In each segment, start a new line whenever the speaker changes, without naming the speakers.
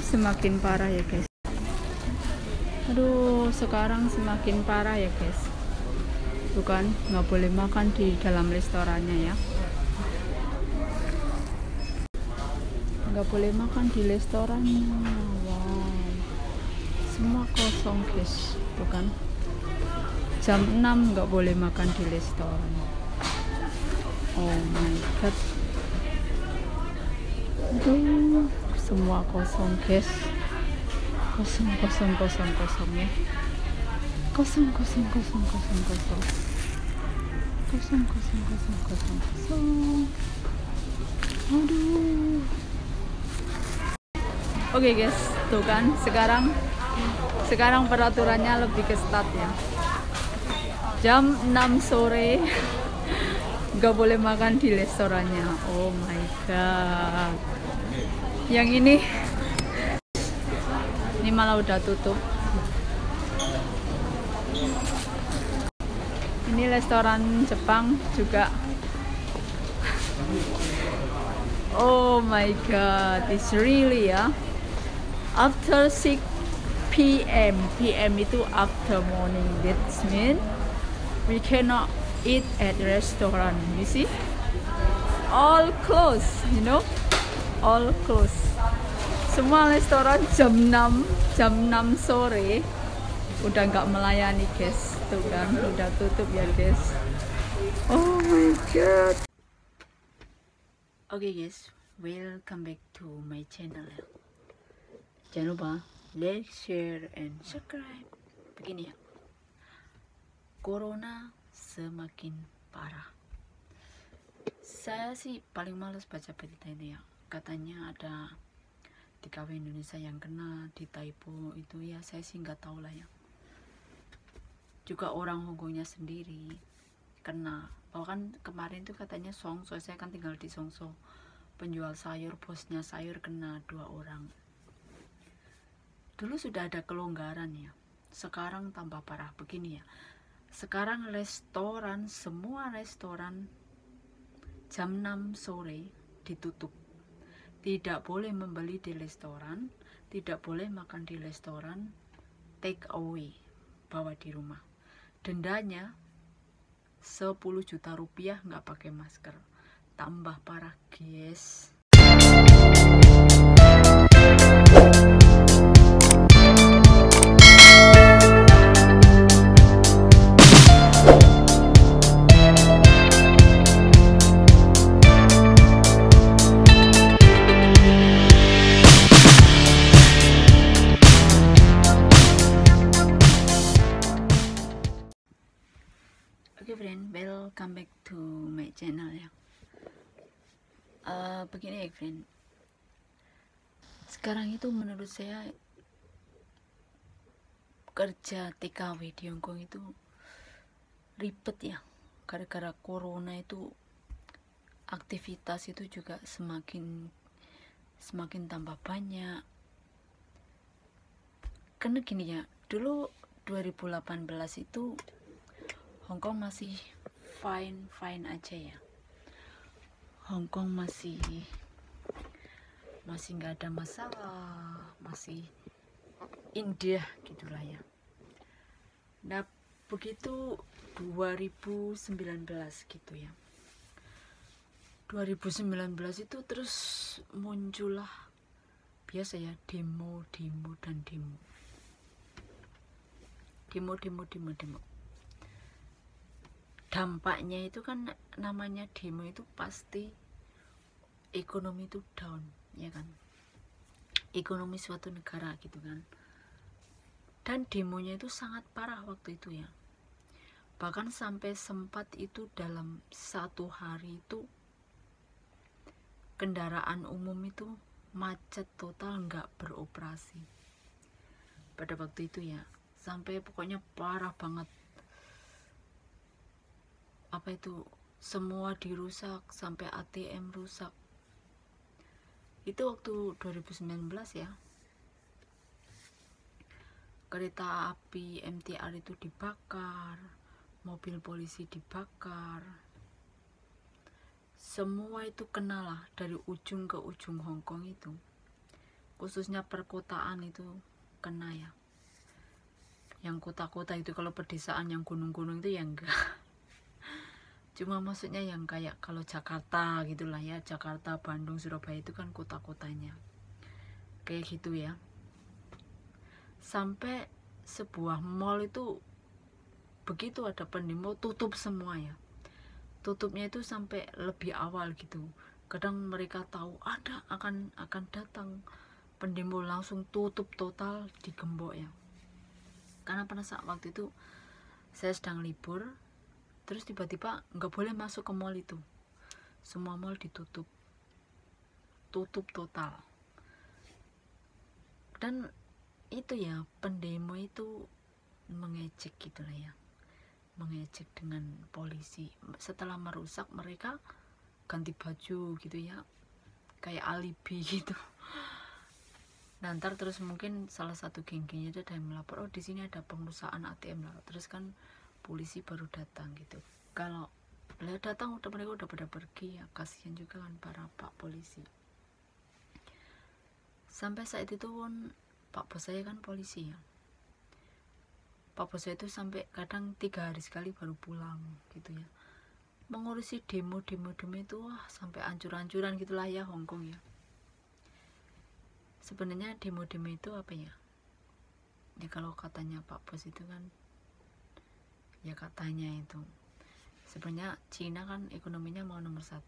semakin parah ya guys. Aduh, sekarang semakin parah ya guys. Bukan, nggak boleh makan di dalam restorannya ya. Nggak boleh makan di restorannya. Wow, semua kosong guys. Bukan, jam 6 nggak boleh makan di restoran. Oh my god. Aduh, semua kosong guys. Kosong ya. Kosong. Aduh. Oke guys, tuh kan sekarang peraturannya lebih ketat ya. Jam 6 sore nggak boleh makan di restorannya. Oh my god. Yang ini malah udah tutup. Ini restoran Jepang juga. Oh my god, it's really ya. After 6 p.m. PM itu after morning. That means we cannot eat at restaurant. You see? All closed, you know? All closed. Semua restoran jam 6 sore udah nggak melayani guys. Tuh kan, udah tutup ya guys. Oh my god. Oke guys, welcome back to my channel. Jangan lupa like, share, and subscribe. Begini ya, corona semakin parah. Saya sih paling males baca berita ini ya. Katanya ada TKW Indonesia yang kena di Taipo itu ya, saya sih nggak tahu lah ya. Juga orang Hongkongnya sendiri kena. Bahkan kemarin tuh katanya Songso, saya kan tinggal di Songso, penjual sayur, bosnya sayur kena 2 orang. Dulu sudah ada kelonggaran ya, sekarang tambah parah begini ya. Sekarang restoran, semua restoran jam 6 sore ditutup. Tidak boleh membeli di restoran, tidak boleh makan di restoran, take away, bawa di rumah. Dendanya 10 juta rupiah nggak pakai masker. Tambah parah guys. Oke friend, welcome back to my channel ya. Begini ya friend, sekarang itu menurut saya kerja TKW di Hongkong itu ribet ya. Gara-gara corona itu aktivitas itu juga semakin tambah banyak. Karena gini ya, dulu 2018 itu Hongkong masih fine aja ya. Hongkong masih nggak ada masalah, masih indah gitulah ya. Nah begitu 2019 gitu ya, 2019 itu terus muncullah biasa ya, demo. Dampaknya itu kan, namanya demo itu pasti ekonomi itu down ya kan, ekonomi suatu negara gitu kan. Dan demonya itu sangat parah waktu itu ya, bahkan sampai sempat itu dalam 1 hari itu kendaraan umum itu macet total, nggak beroperasi pada waktu itu ya. Sampai pokoknya parah banget. Apa itu, semua dirusak, sampai ATM rusak. Itu waktu 2019 ya. Kereta api MTR itu dibakar, mobil polisi dibakar, semua itu kenalah dari ujung ke ujung Hongkong itu.
khususnya perkotaan itu kena ya. Yang kota-kota itu, kalau pedesaan yang gunung-gunung itu ya enggak. Cuma maksudnya yang kayak kalau Jakarta gitulah ya, Jakarta, Bandung, Surabaya itu kan kota-kotanya kayak gitu ya. Sampai sebuah mall itu begitu ada pendemo tutup semua ya. Tutupnya itu sampai lebih awal gitu. Kadang mereka tahu ada akan datang pendemo, langsung tutup total, digembok ya. Karena pada saat waktu itu saya sedang libur, terus tiba-tiba nggak boleh masuk ke mall itu, semua mall ditutup, tutup total. Dan itu ya, pendemo itu mengejek gitu lah ya, mengejek dengan polisi. Setelah merusak, mereka ganti baju gitu ya, kayak alibi gitu. Nah, ntar terus mungkin salah satu geng-gengnya itu ada yang melapor, oh di sini ada pengerusakan ATM lah. Terus kan polisi baru datang gitu. Kalau datang mereka udah pada pergi ya, kasihan juga kan para pak polisi. Sampai saat itu pun pak bos saya kan polisi ya. Pak bos saya itu sampai kadang 3 hari sekali baru pulang gitu ya. Mengurusi demo itu wah sampai ancur-ancuran gitulah ya Hongkong ya. Sebenarnya demo itu apa ya? Ya kalau katanya Pak Bos itu kan, ya katanya itu sebenarnya Cina kan ekonominya mau nomor 1.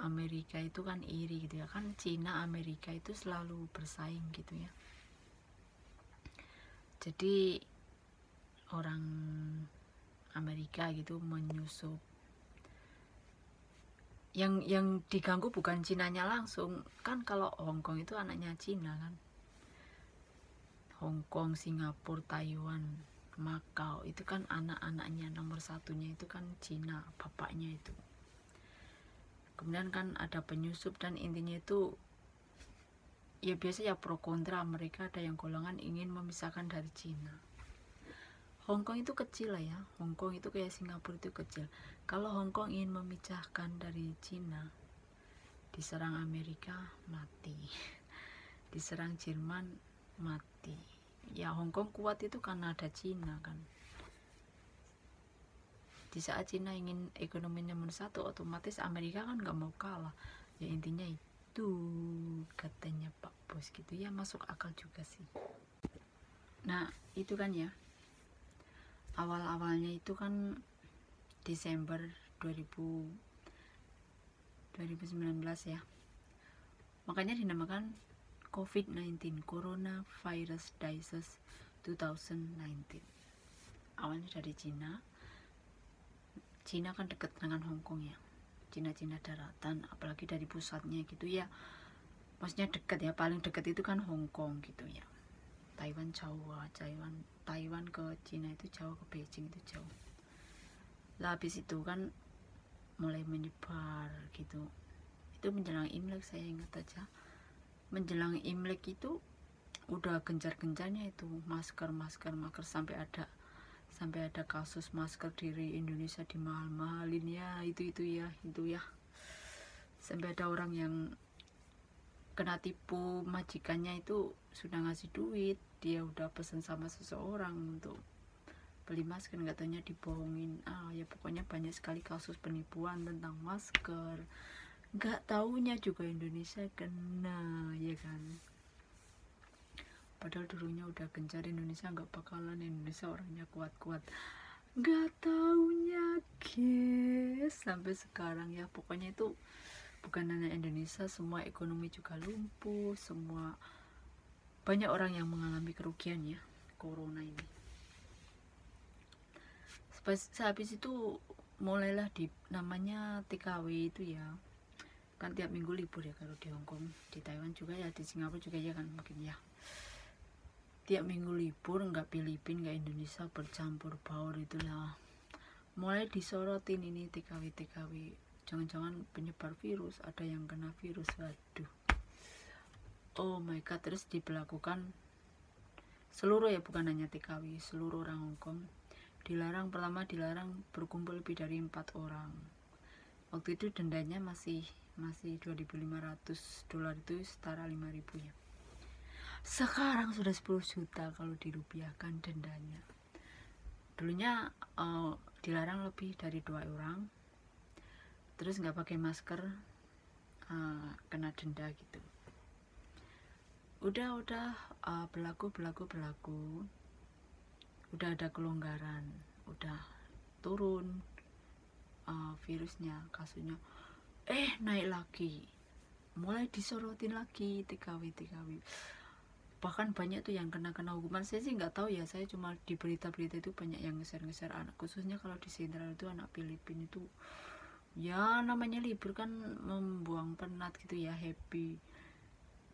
Amerika itu kan iri gitu ya, kan Cina Amerika itu selalu bersaing gitu ya. Jadi orang Amerika gitu menyusup. Yang diganggu bukan Cinanya langsung kan, kalau Hongkong itu anaknya Cina kan. Hongkong, Singapura, Taiwan, Makau itu kan anak-anaknya nomor 1-nya itu kan Cina, bapaknya itu. Kemudian kan ada penyusup, dan intinya itu ya biasa ya pro kontra, mereka ada yang golongan ingin memisahkan dari Cina. Hongkong itu kecil lah ya, Hongkong itu kayak Singapura itu kecil. Kalau Hongkong ingin memecahkan dari Cina, diserang Amerika mati, diserang Jerman mati. Ya Hongkong kuat itu karena ada Cina kan. Di saat Cina ingin ekonominya nomor 1, otomatis Amerika kan nggak mau kalah. Ya intinya itu katanya Pak Bos gitu ya, masuk akal juga sih. Nah itu kan ya, awal-awalnya itu kan Desember 2019 ya, makanya dinamakan COVID-19, Coronavirus Disease 2019. Awalnya dari Cina. Cina kan dekat dengan Hongkong ya, Cina daratan, apalagi dari pusatnya gitu ya, maksudnya dekat ya, paling dekat itu kan Hongkong gitu ya. Taiwan jauh, Taiwan ke Cina itu jauh, ke Beijing itu jauh. Lah habis itu kan mulai menyebar gitu. Itu menjelang Imlek, saya ingat aja, menjelang Imlek itu udah gencar-gencarnya itu masker, sampai ada kasus masker di Indonesia dimahal-mahalin ya, itu ya. Sampai ada orang yang kena tipu, majikannya itu sudah ngasih duit, dia udah pesen sama seseorang untuk beli masker, nggak taunya dibohongin. Ya pokoknya banyak sekali kasus penipuan tentang masker, nggak taunya juga Indonesia kena ya kan. Padahal dulunya udah gencar Indonesia nggak bakalan, Indonesia orangnya kuat-kuat, nggak taunya guys, sampai sekarang ya. Pokoknya itu bukan hanya Indonesia, semua ekonomi juga lumpuh, semua banyak orang yang mengalami kerugian ya corona ini. Habis itu mulailah namanya TKW itu ya kan, tiap minggu libur ya kalau di Hongkong, di Taiwan juga ya, di Singapura juga ya kan mungkin ya. Tiap minggu libur, nggak Filipina nggak Indonesia, bercampur baur itulah. Mulai disorotin ini TKW, jangan-jangan penyebar virus, ada yang kena virus, waduh, oh my god. Terus diberlakukan seluruh ya, bukan hanya TKW, seluruh orang Hongkong dilarang. Pertama dilarang berkumpul lebih dari 4 orang. Waktu itu dendanya masih masih 2.500 dolar, itu setara 5.000 ya. Sekarang sudah 10 juta kalau dirupiahkan dendanya. Dulunya dilarang lebih dari 2 orang, terus nggak pakai masker kena denda gitu. Udah berlaku, udah ada kelonggaran, udah turun virusnya, kasusnya naik lagi, mulai disorotin lagi TKW. Bahkan banyak tuh yang kena hukuman. Saya sih nggak tahu ya, saya cuma di berita-berita itu banyak yang ngeser anak, khususnya kalau di Sentral itu anak Filipina itu ya, namanya libur kan membuang penat gitu ya, happy.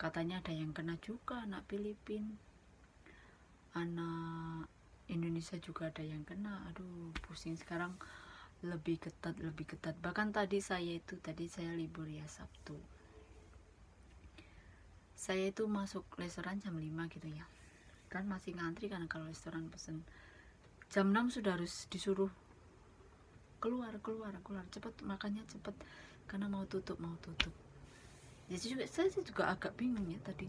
Katanya ada yang kena juga anak Filipina, anak Indonesia juga ada yang kena. Aduh, pusing. Sekarang lebih ketat. Bahkan tadi saya libur ya, Sabtu. Saya itu masuk restoran jam 5 gitu ya, kan masih ngantri, karena kalau restoran pesen jam 6 sudah harus disuruh keluar cepet, makannya cepet karena mau tutup. Jadi juga saya juga agak bingung ya tadi,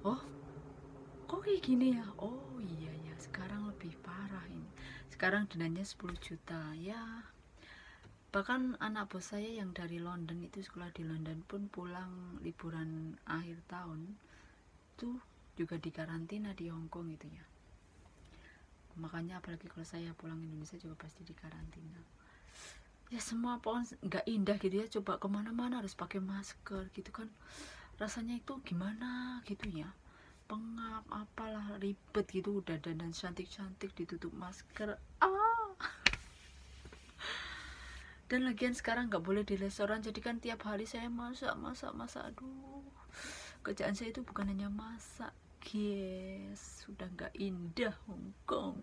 kok kayak gini ya. Oh iya ya, sekarang lebih parah ini. Sekarang dendanya 10 juta ya. Bahkan anak bos saya yang dari London itu, sekolah di London pun pulang liburan akhir tahun itu juga dikarantina di Hong Kong gitu ya. Makanya apalagi kalau saya pulang Indonesia juga pasti dikarantina. Ya semua pohon nggak indah gitu ya, coba kemana-mana harus pakai masker gitu kan, rasanya itu gimana gitu ya, pengap apalah, ribet gitu. Udah dandan cantik ditutup masker. Dan lagian sekarang nggak boleh di restoran, jadi kan tiap hari saya masak. Aduh, kerjaan saya itu bukan hanya masak, guys. Sudah nggak indah Hong Kong.